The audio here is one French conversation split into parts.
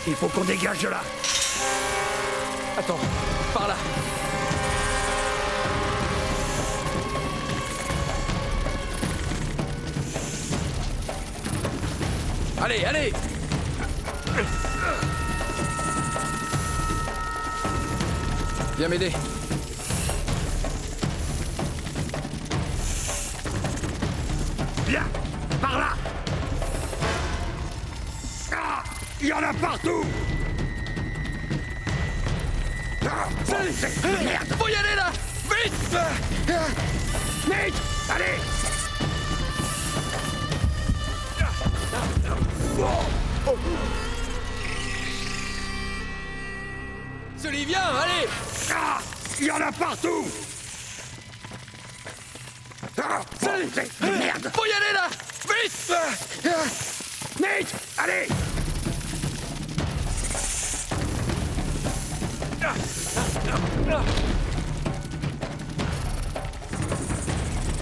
Il faut qu'on dégage de là. Attends, par là. Allez, allez! Viens m'aider. Viens, par là. Ah, il y en a partout. Ah, Salut! merde. Faut y aller là! Vite! Nate, allez. Sully, viens, allez! Ah, il y en a partout. Ah, Salut! merde. Faut y aller là! Vite! Nate, allez.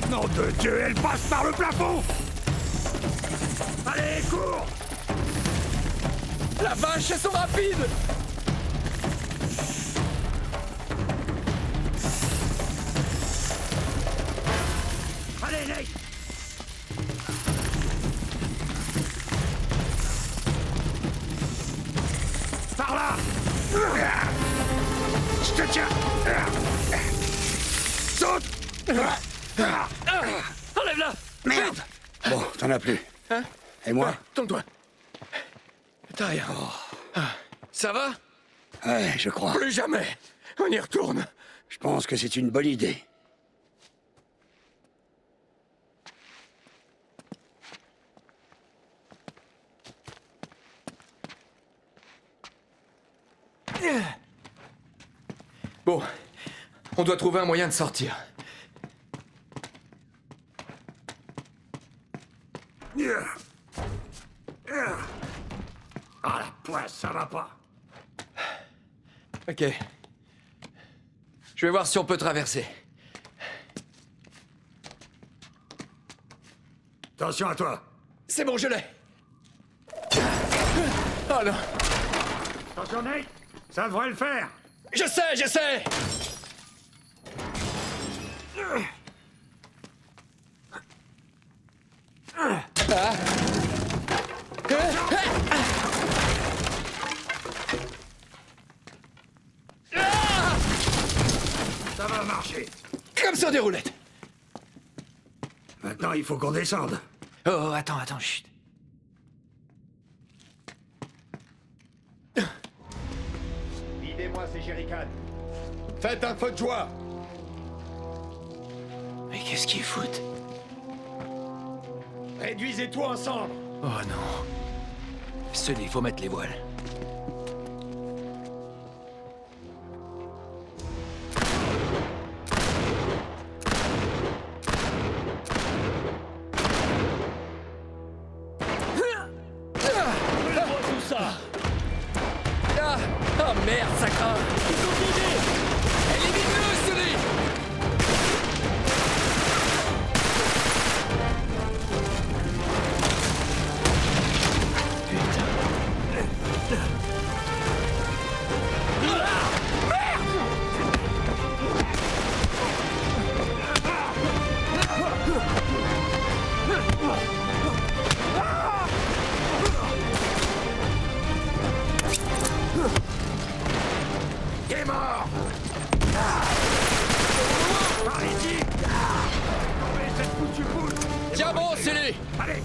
Nom de Dieu, elle passe par le plafond. Allez, cours. La vache, elles sont rapides! Allez, Nate. Par là. Je te tiens. Saute. Enlève-la! Merde. Bon, t'en as plus. Hein? Et moi? Tourne-toi. T'as rien. Ça va? Ouais, je crois. Plus jamais. On y retourne. Je pense que c'est une bonne idée. Bon, on doit trouver un moyen de sortir. Ah, la poisse, ça va pas. Ok. Je vais voir si on peut traverser. Attention à toi. C'est bon, je l'ai. Oh non. Attention, Nate. Ça devrait le faire. Je sais. Ça va marcher. Comme sur des roulettes. Maintenant, il faut qu'on descende. Oh, attends, chut. Videz-moi ces jerrycans. Faites un feu de joie. Mais qu'est-ce qu'ils foutent? Réduisez tout en cendres. Oh non. Sully, faut mettre les voiles. Tout ça. Ah! Oh merde, ça craint! Élimine-le, Sully! Il est mort. Par ici. Tombez cette foutue boule. Tiens bon, Sully! Allez.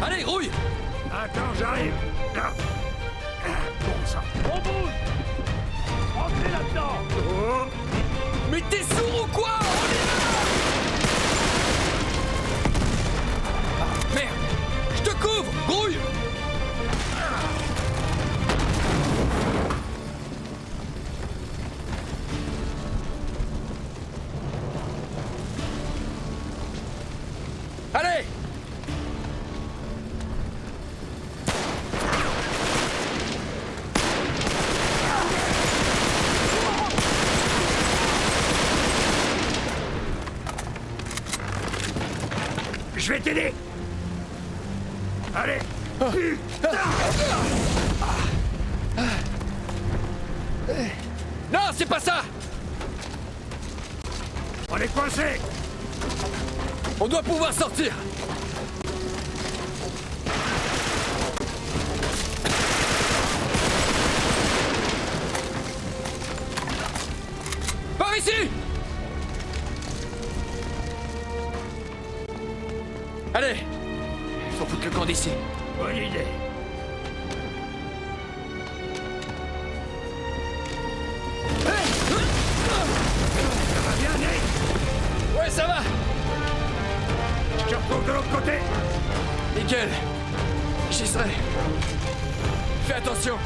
Allez, rouille! Attends, j'arrive. Bon ça. On bouge. Rentrez là-dedans. Oh. Mais t'es sourd ou quoi? On y va! Je vais t'aider. Allez. Non, c'est pas ça! On est coincé. On doit pouvoir sortir! Par ici! Allez! Faut foutre le camp d'ici. Bonne idée. Ça va bien, Nate? Ouais, ça va! Je te retrouve de l'autre côté. Nickel! J'y serai. Fais attention!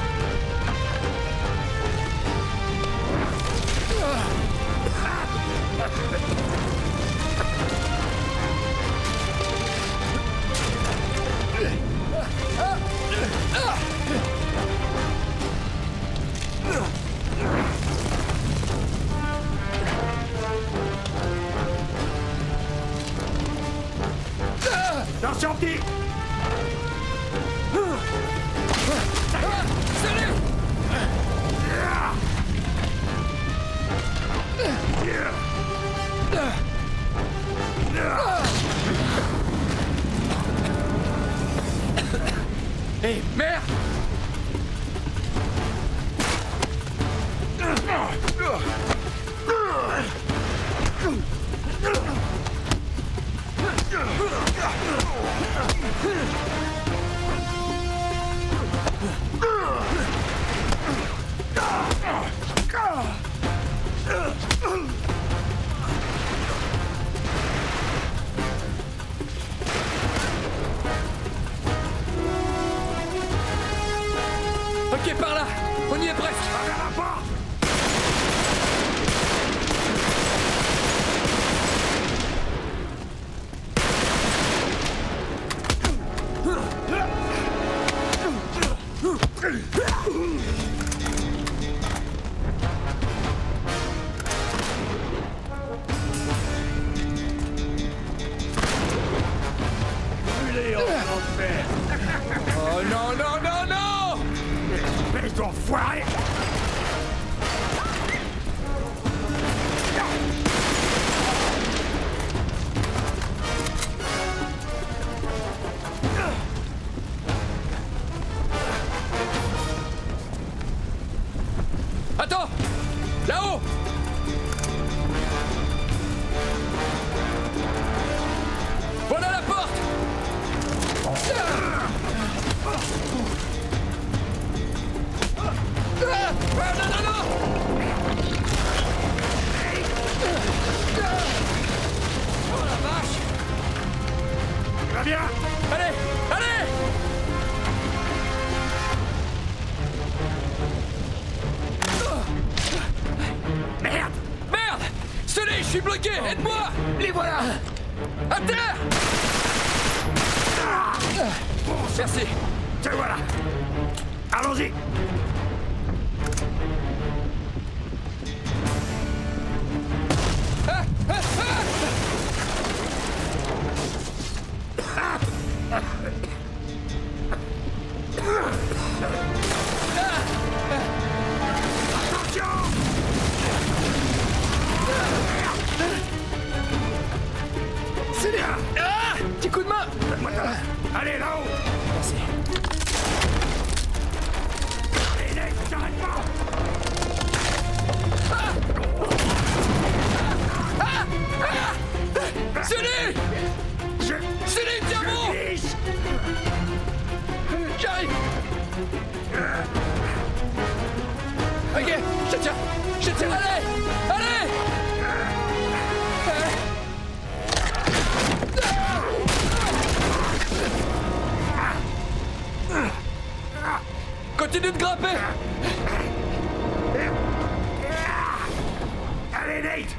Attention, petit. Salut! Hé, merde! Ok, par là! On y est presque! Vers la porte. Brûlé en enfer. Oh non, non, non, non! Espèce d'enfoiré. Attends! Là-haut! Voilà la porte! Ah, non, non, non! Oh la vache! Ça va bien? Allez! Allez! Merde. Merde! Sully, je suis bloqué! Aide-moi! Les voilà. À terre! Merci! Te voilà. Allons-y. Ah, ah, Attention. C'est bien. ah! Petit coup de main! Donne-moi ça. Allez, là-haut. Merci. Allez, Nate, t'arrêtes pas. Sully! Sully, tiens bon! Glisse. J'arrive! Ok, je tiens! Je tiens! Allez! Allez! Continue de grimper! Allez, Nate.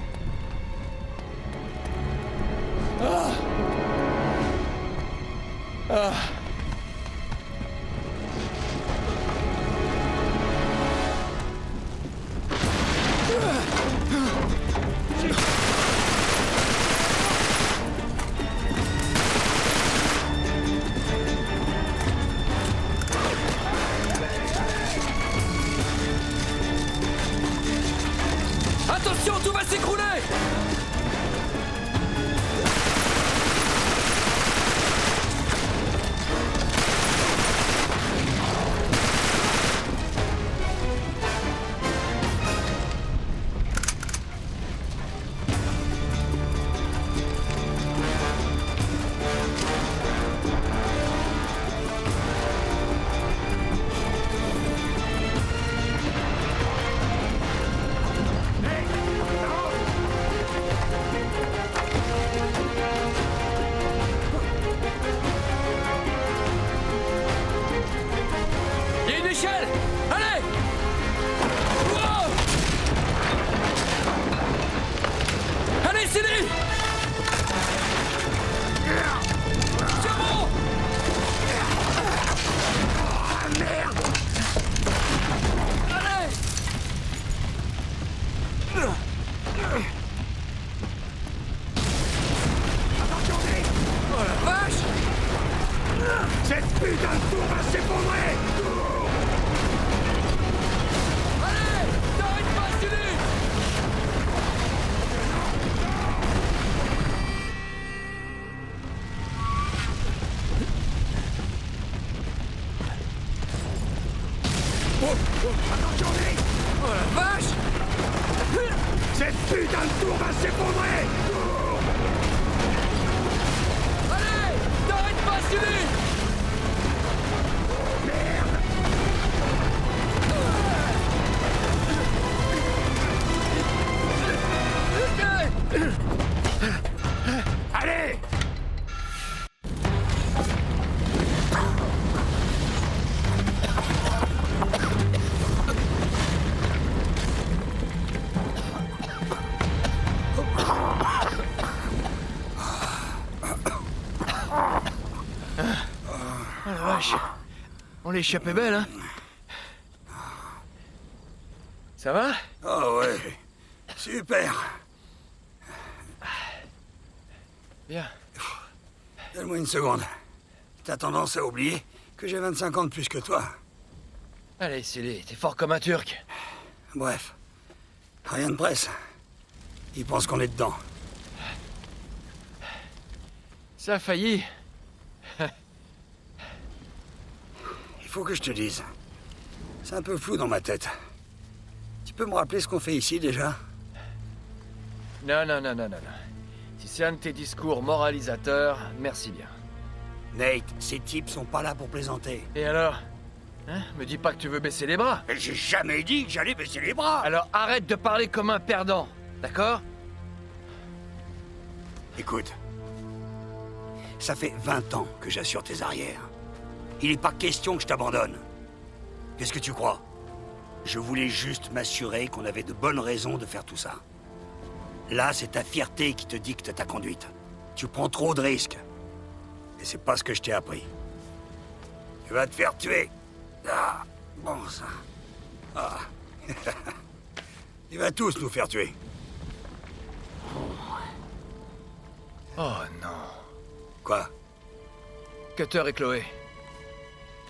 Attention, tout va s'écrouler! Il y a une échelle! Allez! Wow! Allez, Silly! Tiens bon! Merde! Allez! Oh la vache! Cette putain de tour va s'effondrer! Allez! T'arrêtes pas, Silly! Attention, Nick! Oh la vache! Cette putain de tour va s'effondrer! Allez! T'arrêtes pas, Silly! Allez! Oh la vache! On l'a échappé belle, hein? Ça va? Oh ouais, super! Bien. Donne-moi une seconde. T'as tendance à oublier que j'ai 25 ans de plus que toi. Allez, Silly, t'es fort comme un Turc. Bref, rien de presse. Ils pensent qu'on est dedans. Ça a failli. Il faut que je te dise. C'est un peu flou dans ma tête. Tu peux me rappeler ce qu'on fait ici déjà? Non. Si c'est un de tes discours moralisateurs, merci bien. Nate, ces types sont pas là pour plaisanter. Et alors? Hein? Me dis pas que tu veux baisser les bras. Mais j'ai jamais dit que j'allais baisser les bras. Alors arrête de parler comme un perdant, d'accord? Écoute, ça fait 20 ans que j'assure tes arrières. Il n'est pas question que je t'abandonne. Qu'est-ce que tu crois? Je voulais juste m'assurer qu'on avait de bonnes raisons de faire tout ça. Là, c'est ta fierté qui te dicte ta conduite. Tu prends trop de risques. Et c'est pas ce que je t'ai appris. Tu vas te faire tuer. Ah, bon ça. Ah. Il va tous nous faire tuer. Oh non. Quoi? Cutter et Chloé.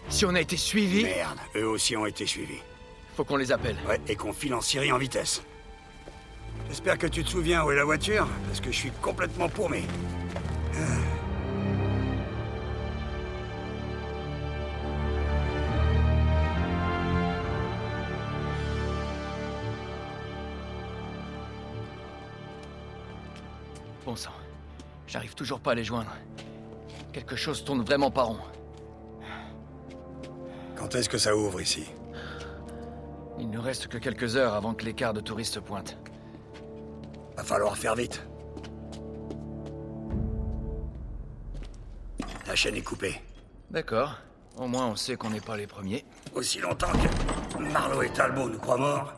Si on a été suivis, Merde, eux aussi ont été suivis. faut qu'on les appelle. Ouais, et qu'on file en Syrie en vitesse. J'espère que tu te souviens où est la voiture, parce que je suis complètement paumé. Bon sang. J'arrive toujours pas à les joindre. Quelque chose tourne vraiment pas rond. Quand est-ce que ça ouvre ici? Il ne reste que quelques heures avant que les quarts de touristes pointent. Va falloir faire vite. La chaîne est coupée. D'accord. Au moins on sait qu'on n'est pas les premiers. Aussi longtemps que Marlowe et Talbot nous croient morts,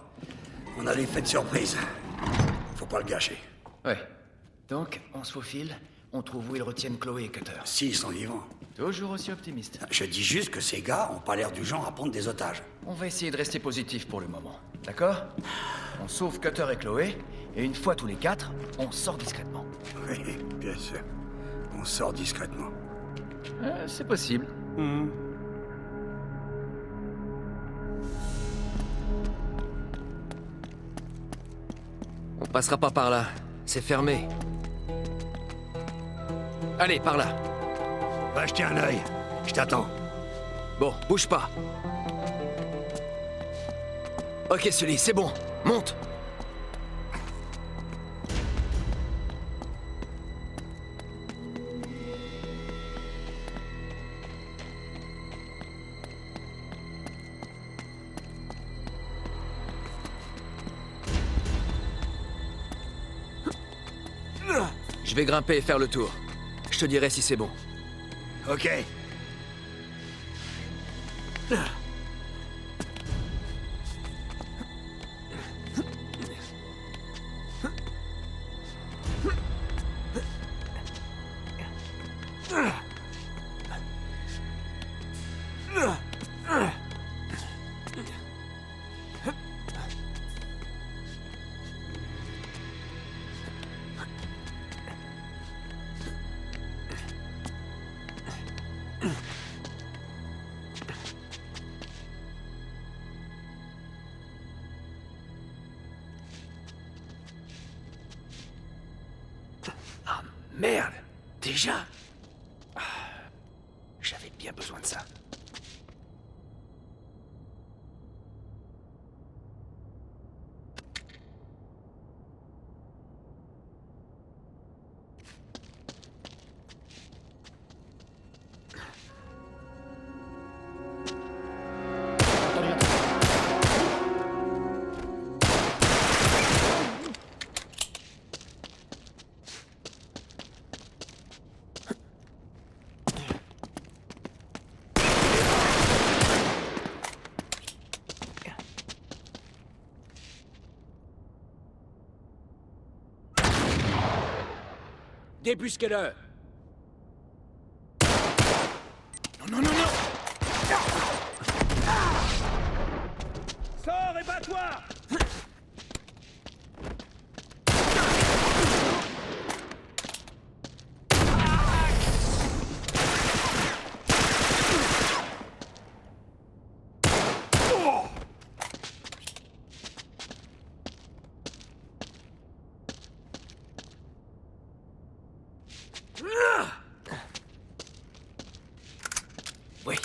on a l'effet de surprise. Faut pas le gâcher. Ouais. Donc, on se faufile, on trouve où ils retiennent Chloé et Cutter. S'ils sont vivants. Toujours aussi optimiste. Je dis juste que ces gars ont pas l'air du genre à prendre des otages. On va essayer de rester positif pour le moment. D'accord? On sauve Cutter et Chloé, et une fois tous les 4, on sort discrètement. Oui, bien sûr. On sort discrètement. C'est possible. On passera pas par là. C'est fermé. Allez, par là. Va jeter un œil. Je t'attends. Bon, bouge pas. Ok, Sully, c'est bon. Monte. Je vais grimper et faire le tour. Je te dirai si c'est bon. Ok. Merde. Déjà? J'avais bien besoin de ça. Débusquez-le! Non, non, non, non! Sors et bats-toi! Oui.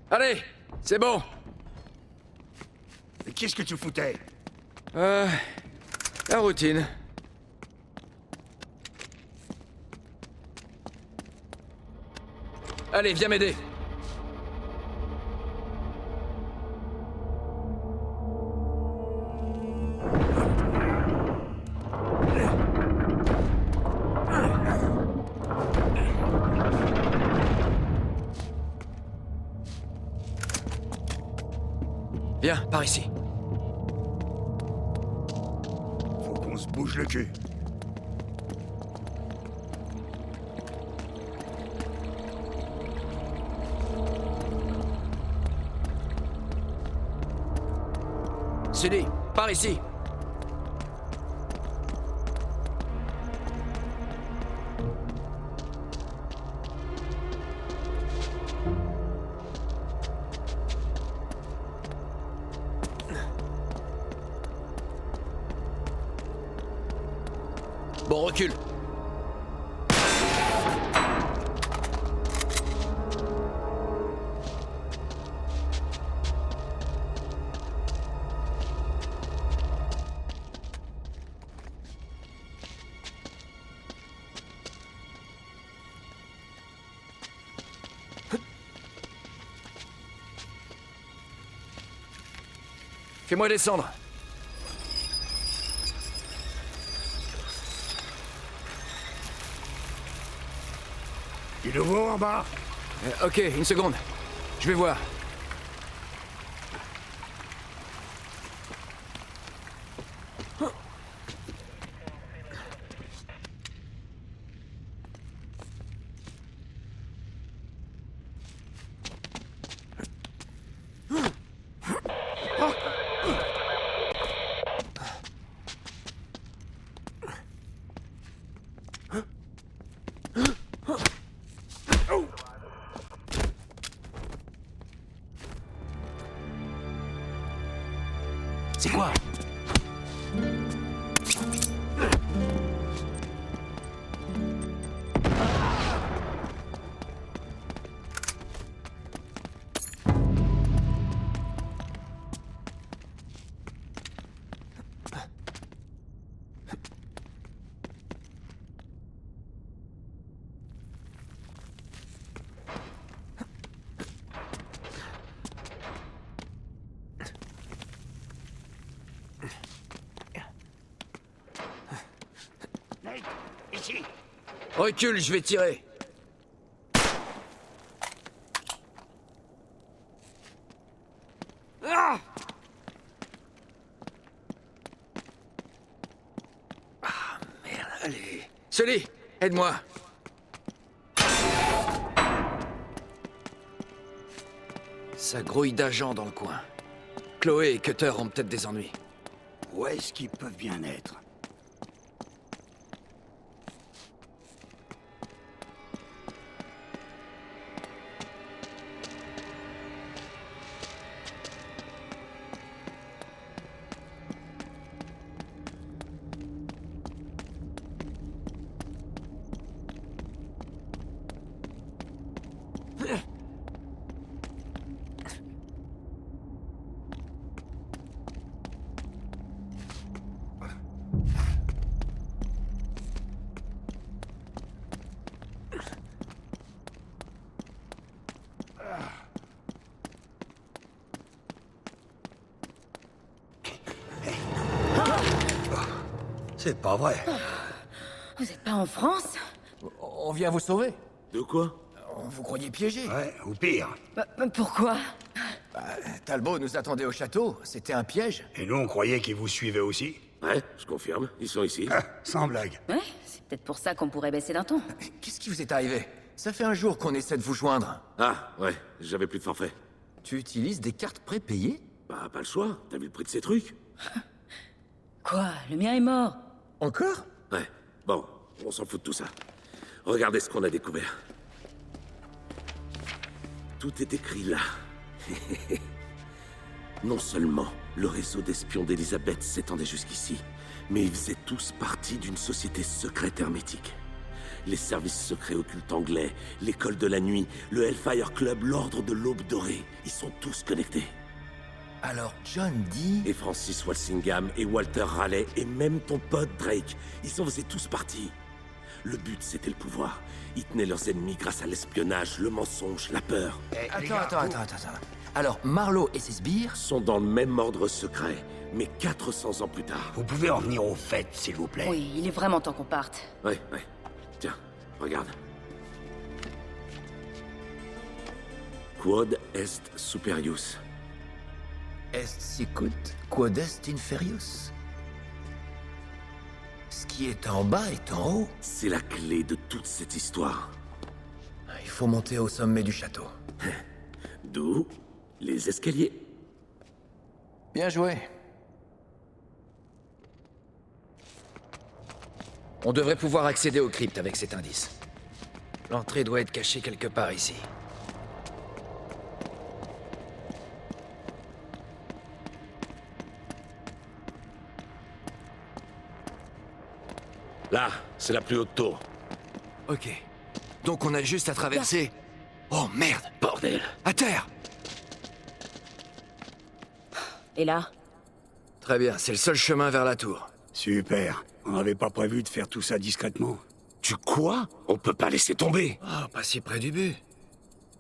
Allez, c'est bon. Mais qu'est-ce que tu foutais? La routine. Allez, viens m'aider. Viens, par ici. Faut qu'on se bouge le cul. Sully, par ici. Bon, recule. Fais-moi descendre. Du nouveau en bas? Ok, une seconde. Je vais voir. ici. Recule, je vais tirer. Ah! Merde, allez. Sully, aide-moi. Ça grouille d'agents dans le coin. Chloé et Cutter ont peut-être des ennuis. Où est-ce qu'ils peuvent bien être? C'est pas vrai. Vous êtes pas en France? On vient vous sauver. De quoi? On vous croyait piégé. Ouais, ou pire. Pourquoi? Talbot nous attendait au château. C'était un piège. Et nous, on croyait qu'ils vous suivaient aussi. Ouais, je confirme, ils sont ici. Ah, sans blague. Ouais, c'est peut-être pour ça qu'on pourrait baisser d'un ton. Qu'est-ce qui vous est arrivé? Ça fait un jour qu'on essaie de vous joindre. Ah, ouais, j'avais plus de forfait. Tu utilises des cartes prépayées? Bah, pas le choix, t'as vu le prix de ces trucs? Quoi? Le mien est mort. Encore? Ouais, bon, on s'en fout de tout ça. Regardez ce qu'on a découvert. Tout est écrit là. Non seulement le réseau d'espions d'Elisabeth s'étendait jusqu'ici, mais ils faisaient tous partie d'une société secrète hermétique. Les services secrets occultes anglais, l'école de la nuit, le Hellfire Club, l'ordre de l'aube dorée, ils sont tous connectés. Alors John dit... Et Francis Walsingham, et Walter Raleigh, et même ton pote Drake, ils en faisaient tous partie. Le but, c'était le pouvoir. Ils tenaient leurs ennemis grâce à l'espionnage, le mensonge, la peur. Attends. Alors Marlowe et ses sbires... Sont dans le même ordre secret, mais 400 ans plus tard. Vous pouvez en venir au fait, s'il vous plaît. Oui, il est vraiment temps qu'on parte. Ouais. Tiens, regarde. Quod est superius. Est sicut, quod est inferius. Ce qui est en bas est en haut. C'est la clé de toute cette histoire. Il faut monter au sommet du château. D'où les escaliers. Bien joué. On devrait pouvoir accéder au crypte avec cet indice. L'entrée doit être cachée quelque part ici. Là, c'est la plus haute tour. Ok. Donc on a juste à traverser... Oh merde! Bordel. À terre! Et là? Très bien, c'est le seul chemin vers la tour. Super. On n'avait pas prévu de faire tout ça discrètement. Tu quoi? On peut pas laisser tomber. Oh, pas si près du but.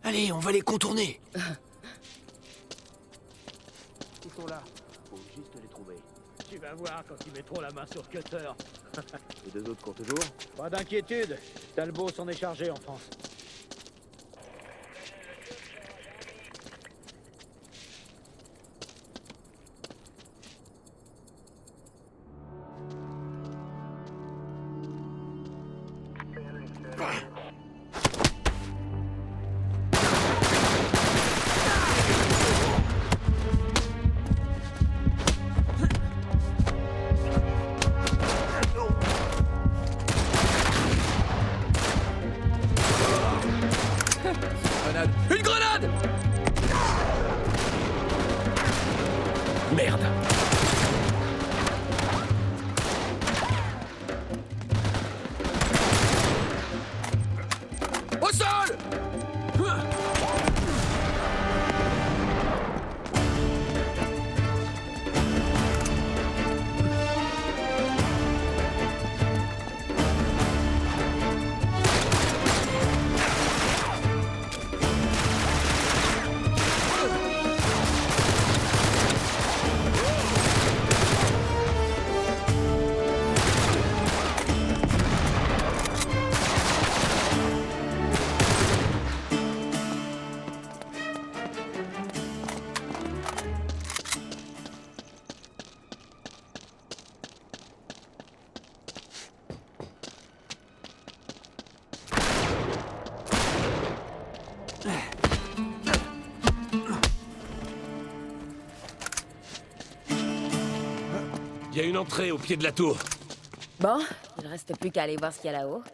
Allez, on va les contourner. Ils sont là. Faut juste les trouver. Tu vas voir quand ils mettront la main sur Cutter. Les deux autres courent toujours? Pas d'inquiétude. Talbot s'en est chargé en France. Grenade. Une grenade! Merde. Il y a une entrée au pied de la tour. Bon, il reste plus qu'à aller voir ce qu'il y a là-haut.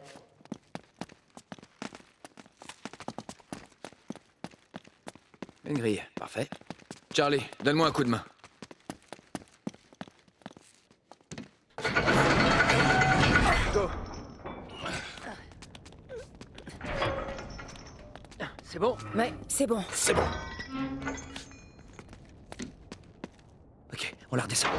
Une grille, parfait. Charlie, donne-moi un coup de main. Go. C'est bon? Ouais, c'est bon. C'est bon. Ok, on la redescend.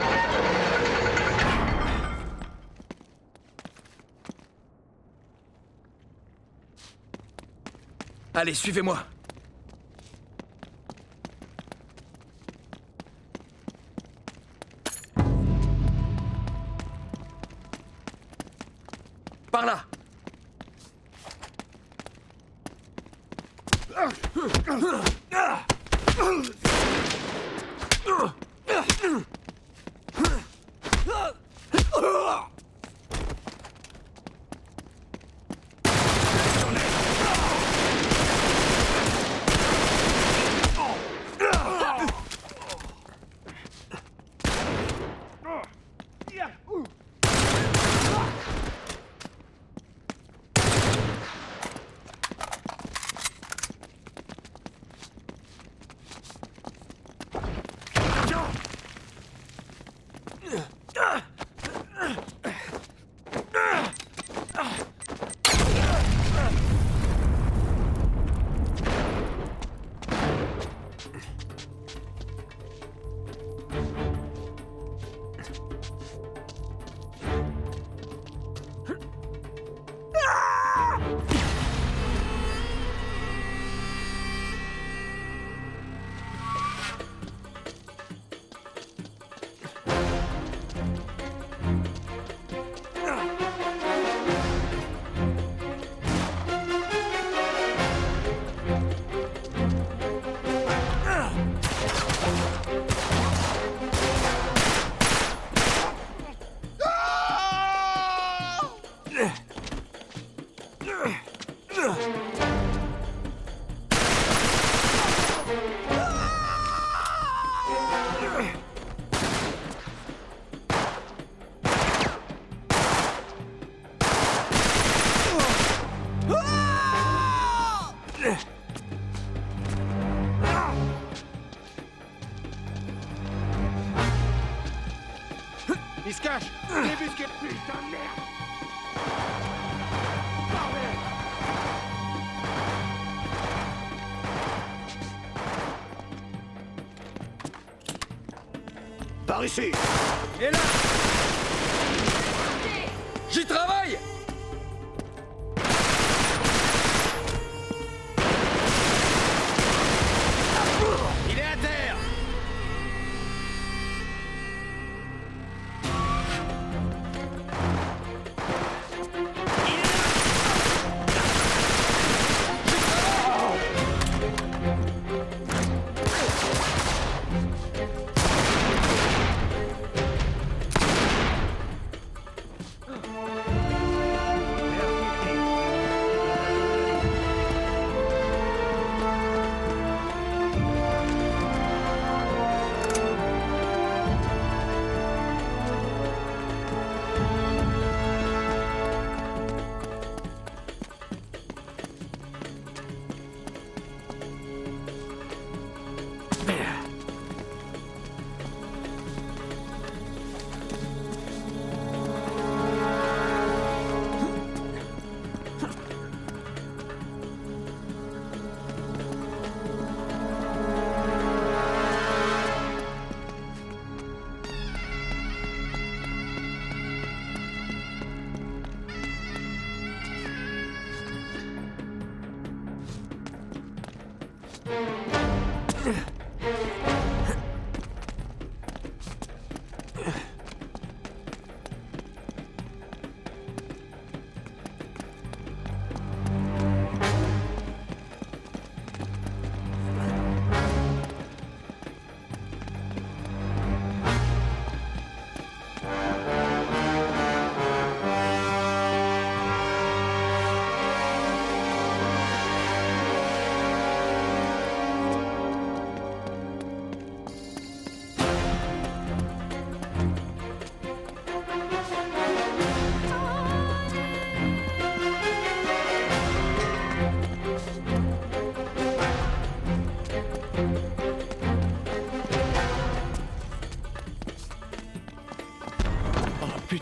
Allez, suivez-moi. Par là. Il se cache. Débusqué. Putain de merde. Bordel. Par ici. Et là. J'y travaille! Il est à terre.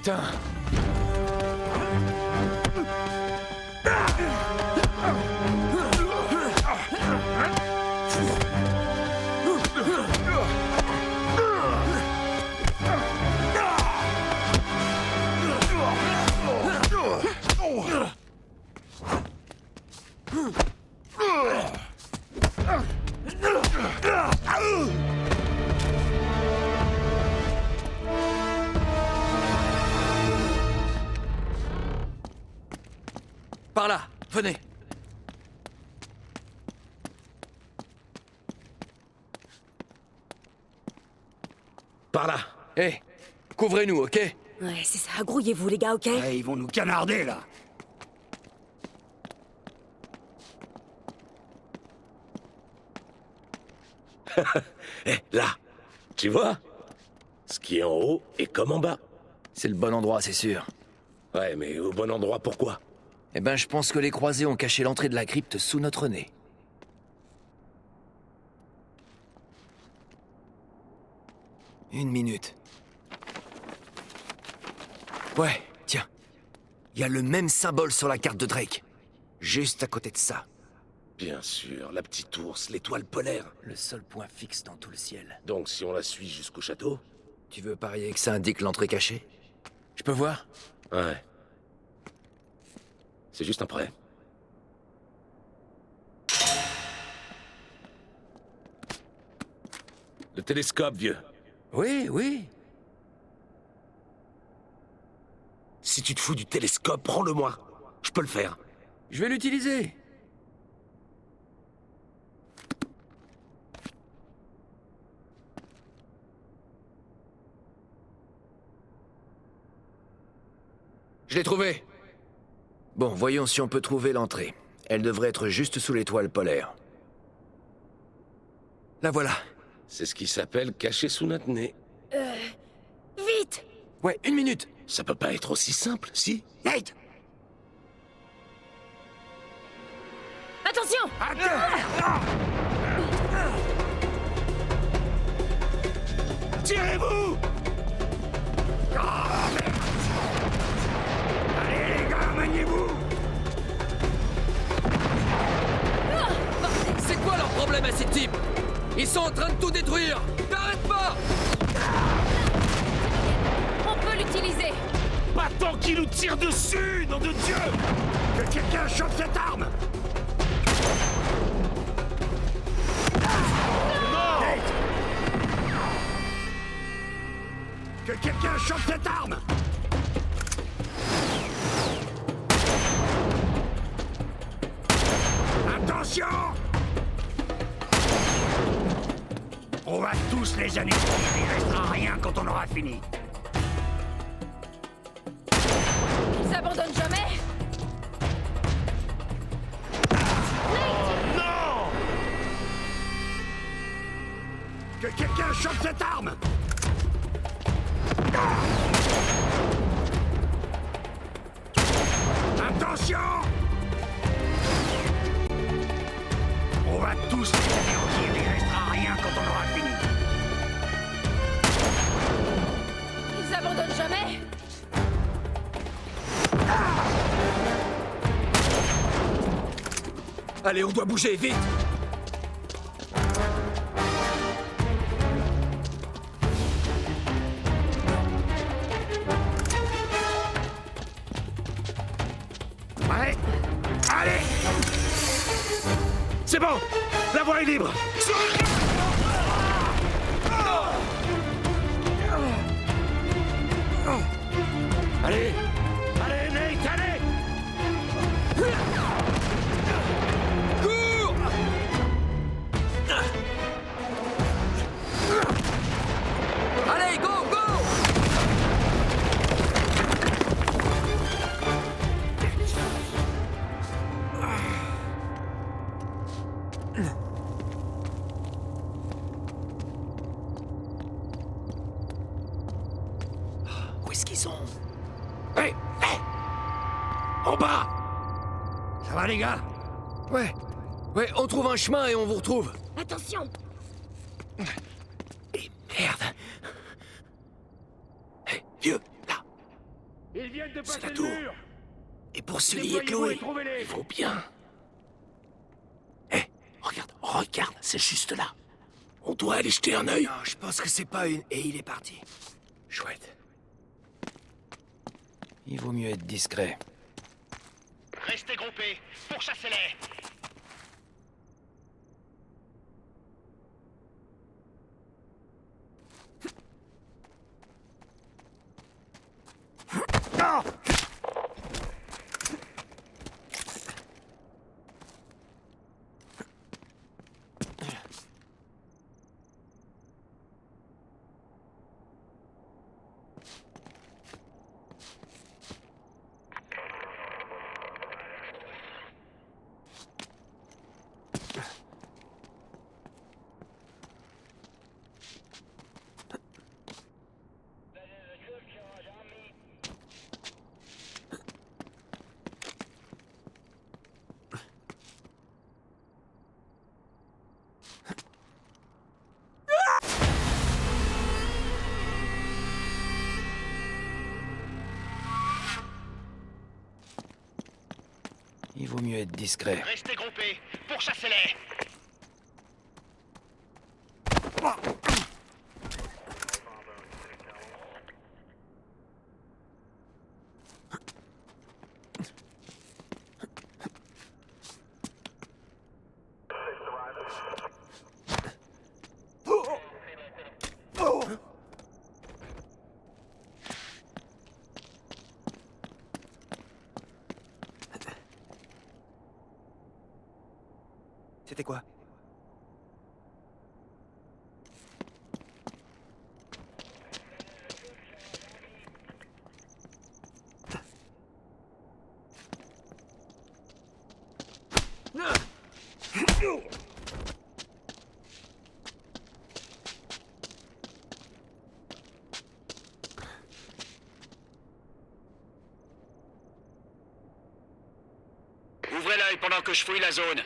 putain! Par là, venez. Par là. Hé, couvrez-nous, ok? Ouais, c'est ça. Grouillez-vous, les gars, ok? Ouais, ils vont nous canarder, là. Là. Tu vois? Ce qui est en haut est comme en bas. C'est le bon endroit, c'est sûr. Ouais, mais au bon endroit, pourquoi? Eh ben, je pense que les croisés ont caché l'entrée de la crypte sous notre nez. Une minute. Ouais, tiens. Il y a le même symbole sur la carte de Drake. Juste à côté de ça. Bien sûr, la petite ours, l'étoile polaire. Le seul point fixe dans tout le ciel. Donc si on la suit jusqu'au château? Tu veux parier que ça indique l'entrée cachée? Je peux voir? Ouais. C'est juste un prêt. Le télescope, vieux. Oui, oui. Si tu te fous du télescope, prends-le-moi. Je peux le faire. Je vais l'utiliser. Je l'ai trouvé. Bon, voyons si on peut trouver l'entrée. Elle devrait être juste sous l'étoile polaire. La voilà. C'est ce qui s'appelle caché sous notre nez. Vite! Ouais, une minute. Ça peut pas être aussi simple, si? Nate! Attention! Tirez-vous! Ah, merde! Allez, les gars, maniez-vous! C'est quoi leur problème à ces types? Ils sont en train de tout détruire. T'arrêtes pas! On peut l'utiliser! Pas tant qu'il nous tire dessus, nom de Dieu! Que quelqu'un chope cette arme! Nate! Que quelqu'un chope cette arme! Attention! On va tous les anéantir, il restera rien quand on aura fini. Ils abandonnent jamais! Que quelqu'un chope cette arme! Attention! On va tous les anéantir, il restera rien quand on aura fini. Ils abandonnent jamais! Allez, on doit bouger, vite! Ouais? Allez! C'est bon! La voie est libre! Allez! Allez, Nate, allez! Cours! Allez, go, go! Où est-ce qu'ils sont? Hé! Hé! En bas! Ça va, les gars? Ouais, on trouve un chemin et on vous retrouve. Attention! Et merde. Hé, vieux, là. Ils viennent de C'est passer la le tour. mur. Et pour Sully et Déployez-vous Chloé, et trouvez-les. ils vont bien. Regarde, c'est juste là. On doit aller jeter un œil. Non, je pense que c'est pas une... Et il est parti. Chouette. Il vaut mieux être discret. Restez groupés, pourchassez-les. Il vaut mieux être discret. Restez groupés, pourchassez-les. C'était quoi? Ouvrez l'œil pendant que je fouille la zone.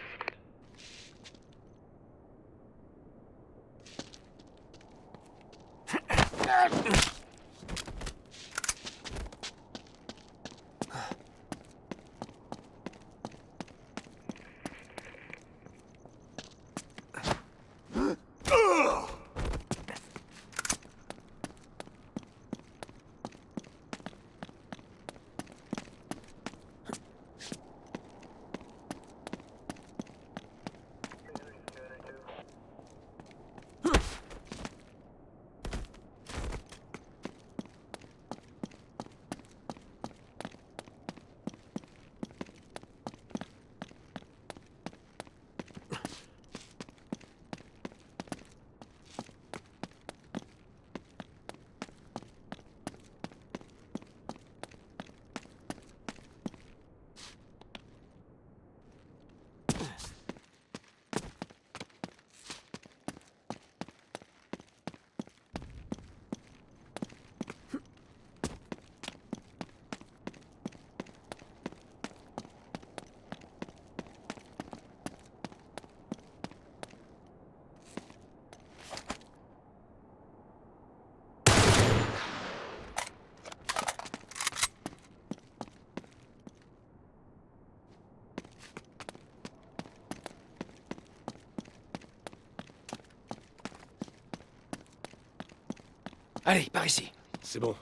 Allez, par ici. C'est bon.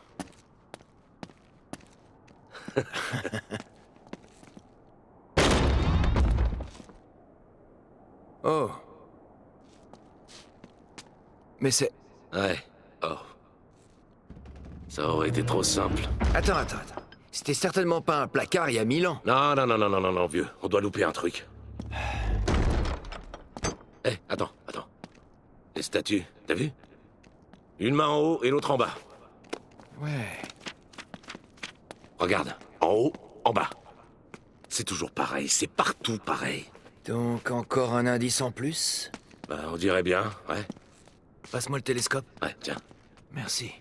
Oh. Mais c'est... Ouais. Oh. Ça aurait été trop simple. Attends. C'était certainement pas un placard il y a 1000 ans. Non, vieux. On doit louper un truc. Eh, attends. Les statues, t'as vu? Une main en haut et l'autre en bas. Ouais. Regarde, en haut, en bas. C'est toujours pareil, c'est partout pareil. Donc encore un indice en plus? Bah, on dirait bien, ouais. Passe-moi le télescope. Ouais, tiens. Merci.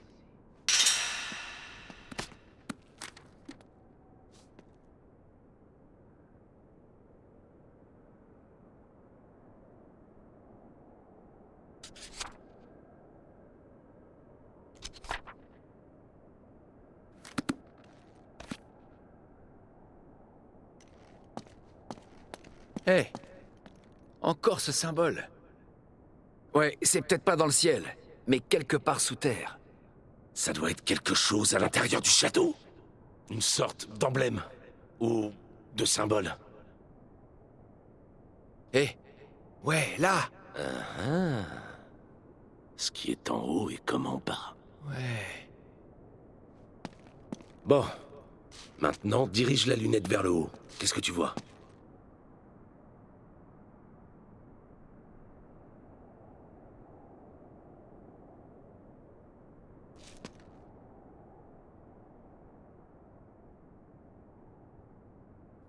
Hé! Encore ce symbole. Ouais, c'est peut-être pas dans le ciel, mais quelque part sous terre. Ça doit être quelque chose à l'intérieur du château. Une sorte d'emblème. Ou de symbole. Hé! Ouais, là! Ce qui est en haut est comme en bas. Ouais... Bon. Maintenant, dirige la lunette vers le haut. Qu'est-ce que tu vois?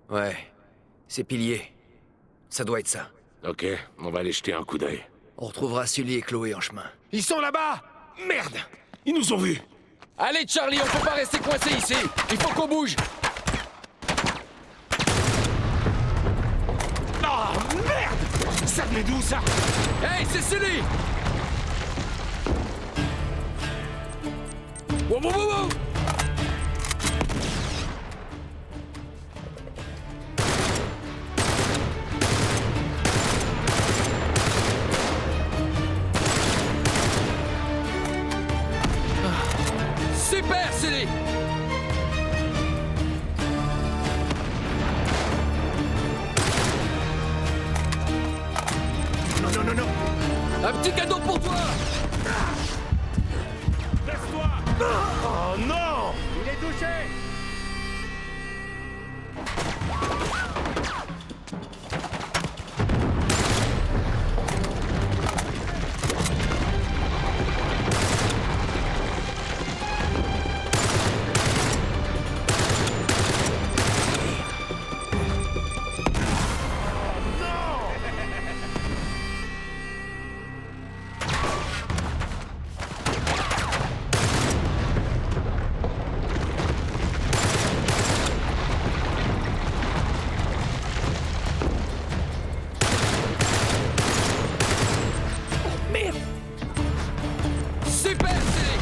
Ouais, ces piliers. Ça doit être ça. Ok, on va aller jeter un coup d'œil. On retrouvera Sully et Chloé en chemin. Ils sont là-bas! Merde! Ils nous ont vus! Allez, Charlie, on peut pas rester coincé ici. Il faut qu'on bouge. Oh, merde! Ça venait d'où, ça? Hey, c'est Sully! Wow, wow, wow, wow! Super, Sully! Non, non, non, non! Un petit cadeau pour toi! Laisse-toi! Oh non! Il est touché! Super, Sully!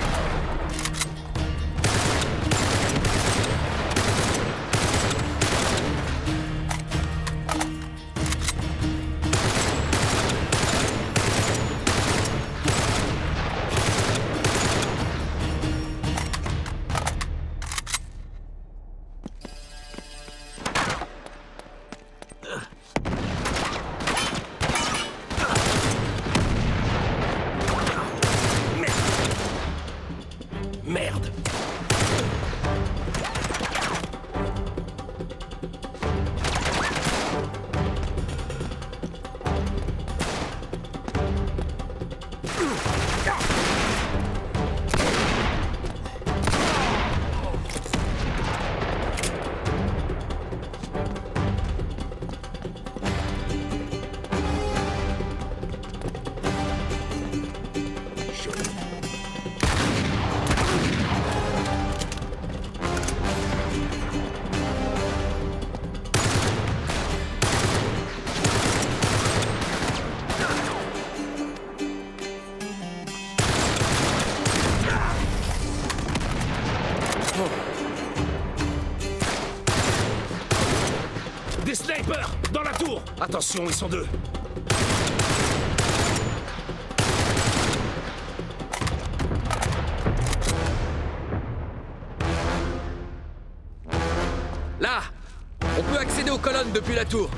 Merde! Des snipers! Dans la tour! Attention, ils sont deux! Là! On peut accéder aux colonnes depuis la tour.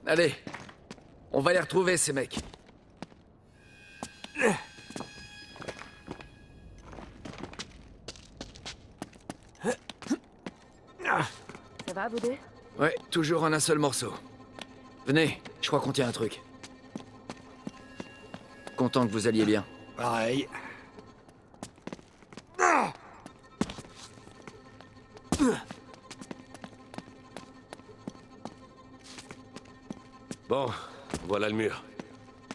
Allez, on va les retrouver, ces mecs. Ça va, vous deux? Ouais, toujours en un seul morceau. Venez, je crois qu'on tient un truc. Content que vous alliez bien. Pareil. Bon, voilà le mur.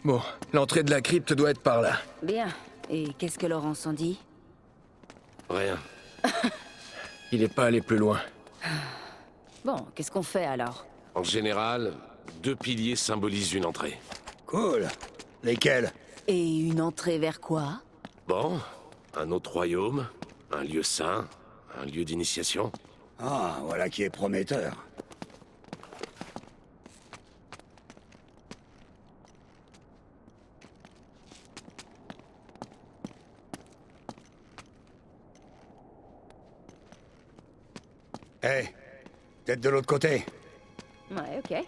Bon, l'entrée de la crypte doit être par là. Bien. Et qu'est-ce que Laurence en dit? Rien. Il est pas allé plus loin. Bon, qu'est-ce qu'on fait alors? En général, deux piliers symbolisent une entrée. Cool. Lesquels? Et une entrée vers quoi? Bon, un autre royaume, un lieu saint, un lieu d'initiation. Ah, voilà qui est prometteur. Hé, peut-être de l'autre côté. Ouais, ok.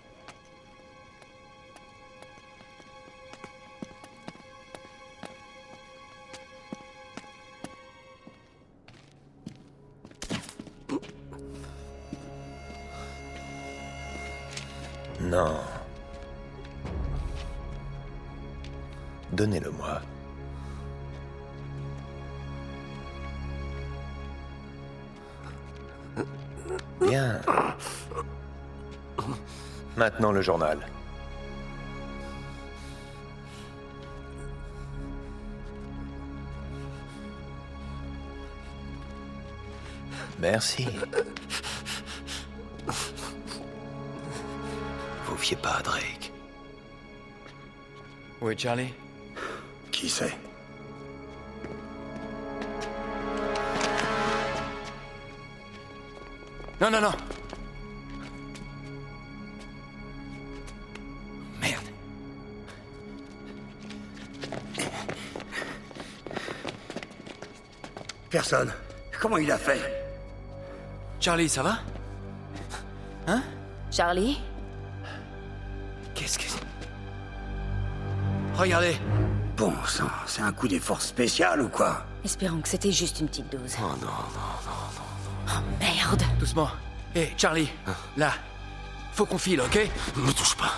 Non. Donnez-le-moi. Bien. Maintenant le journal. Merci. Vous fiez pas à Drake. Où est Charlie? Qui sait? Non, non, non! Merde. Personne. Comment il a fait? Charlie, ça va? Hein? Charlie? Qu'est-ce que c'est? Regardez! Bon sang, c'est un coup des forces spéciales ou quoi? Espérons que c'était juste une petite dose. Oh non, non, Oh merde! Doucement. Hé, Charlie, là. Faut qu'on file, ok? non. Me touche pas.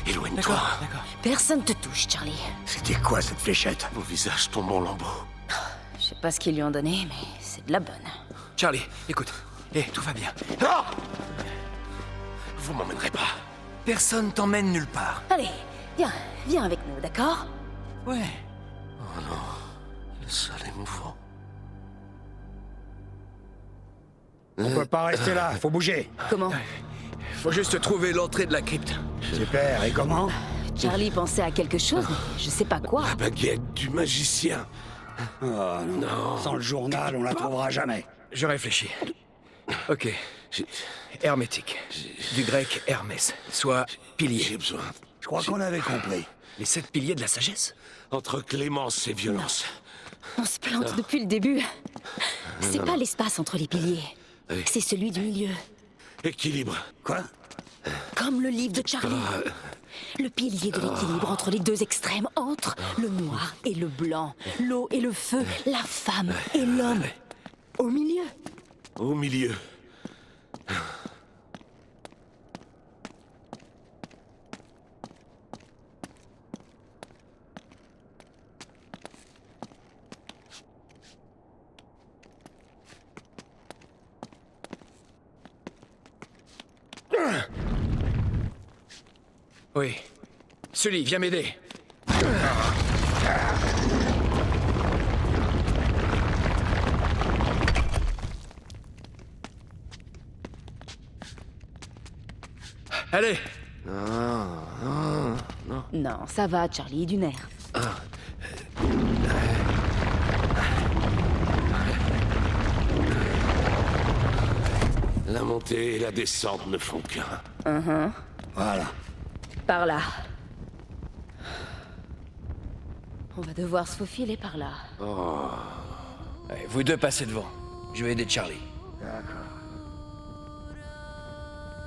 Éloigne-toi. D'accord, d'accord. Personne te touche, Charlie. C'était quoi cette fléchette? Vos visages tombent en lambeaux. Je sais pas ce qu'ils lui ont donné, mais c'est de la bonne. Charlie, écoute. Hé, tout va bien. Ah! Vous m'emmènerez pas. Personne t'emmène nulle part. Allez, viens avec nous, d'accord? Ouais. Oh non, le sol est mouvant. On peut pas rester là, faut bouger. Comment? Faut juste trouver l'entrée de la crypte. Super, et comment? Charlie pensait à quelque chose, mais je sais pas quoi. La baguette du magicien. Oh non, sans le journal, on la trouvera jamais. Je réfléchis. Ok. J'ai Hermétique. Du grec Hermès, soit pilier. besoin. Je crois qu'on avait compris. Les 7 piliers de la sagesse? Entre clémence et violence. On se plante depuis le début. C'est pas l'espace entre les piliers. Oui. C'est celui du milieu. Équilibre. Quoi? Comme le livre de Charlie. Le pilier de l'équilibre entre les deux extrêmes, entre le noir et le blanc, l'eau et le feu, la femme et l'homme. Au milieu. Au milieu. Oui. Sully, viens m'aider. Allez! Non, ça va, Charlie, du nerf. La montée et la descente ne font qu'un. Voilà. Par là. On va devoir se faufiler par là. Allez, vous deux passez devant. Je vais aider Charlie. D'accord.